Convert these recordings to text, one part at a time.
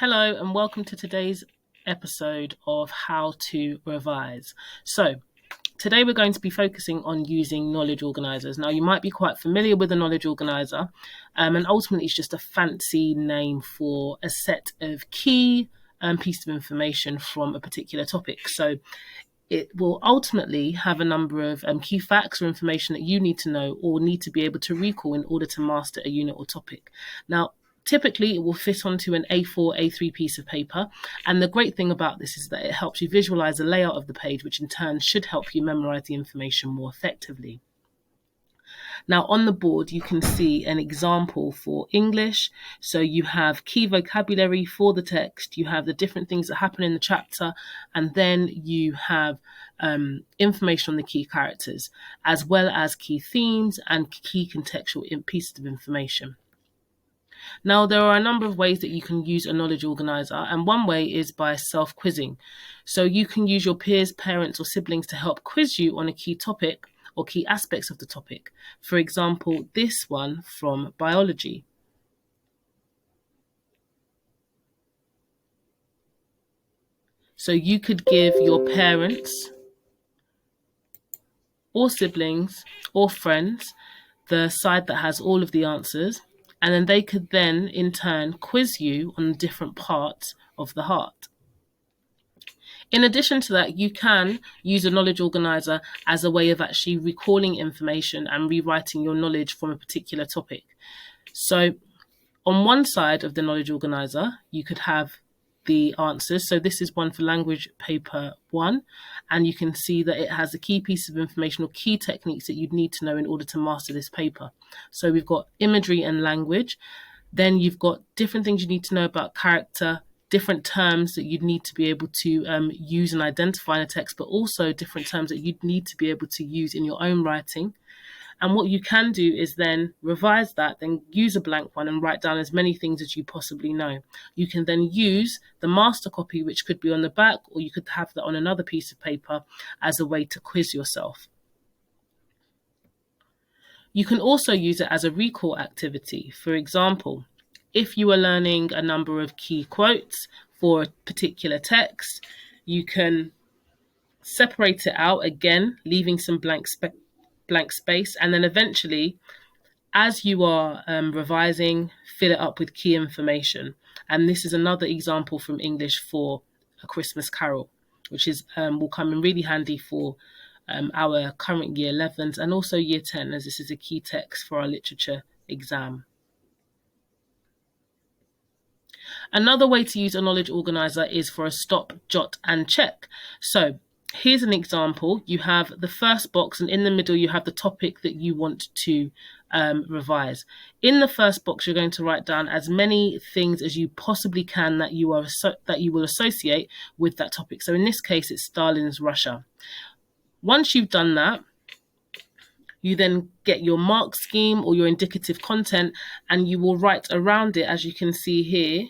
Hello and welcome to today's episode of How to Revise. So, today we're going to be focusing on using knowledge organisers. Now, you might be quite familiar with a knowledge organiser, and ultimately it's just a fancy name for a set of key pieces of information from a particular topic. So, it will ultimately have a number of key facts or information that you need to know or need to be able to recall in order to master a unit or topic. Now, typically, it will fit onto an A4, A3 piece of paper. And the great thing about this is that it helps you visualize the layout of the page, which in turn should help you memorize the information more effectively. Now, on the board, you can see an example for English. So you have key vocabulary for the text, you have the different things that happen in the chapter, and then you have information on the key characters, as well as key themes and key contextual pieces of information. Now, there are a number of ways that you can use a knowledge organizer, and one way is by self-quizzing. So you can use your peers, parents, or siblings to help quiz you on a key topic or key aspects of the topic. For example, this one from biology. So you could give your parents or siblings or friends the side that has all of the answers, and then they could then in turn quiz you on different parts of the heart. In addition to that, you can use a knowledge organizer as a way of actually recalling information and rewriting your knowledge from a particular topic. So on one side of the knowledge organizer, you could have the answers. So this is one for language paper 1, and you can see that it has a key piece of information or key techniques that you'd need to know in order to master this paper. So we've got imagery and language. Then you've got different things you need to know about character, different terms that you'd need to be able to use and identify in a text, but also different terms that you'd need to be able to use in your own writing. And what you can do is then revise that, then use a blank one and write down as many things as you possibly know. You can then use the master copy, which could be on the back, or you could have that on another piece of paper as a way to quiz yourself. You can also use it as a recall activity. For example, if you are learning a number of key quotes for a particular text, you can separate it out again, leaving some blank space, and then eventually, as you are revising, fill it up with key information. And this is another example from English for A Christmas Carol, which is will come in really handy for our current year 11s and also year 10, as this is a key text for our literature exam. Another way to use a knowledge organizer is for a stop, jot, and check. So here's an example. You have the first box, and in the middle you have the topic that you want to revise. In the first box, you're going to write down as many things as you possibly can that you will associate with that topic. So in this case, it's Stalin's Russia. Once you've done that, you then get your mark scheme or your indicative content, and you will write around it, as you can see here,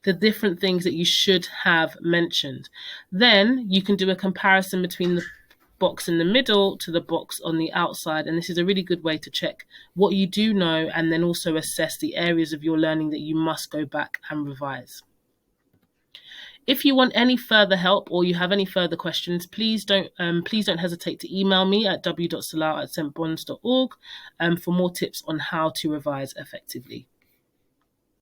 the different things that you should have mentioned. Then you can do a comparison between the box in the middle to the box on the outside, and this is a really good way to check what you do know and then also assess the areas of your learning that you must go back and revise. If you want any further help or you have any further questions, please don't hesitate to email me at w.salah@stbonds.org for more tips on how to revise effectively.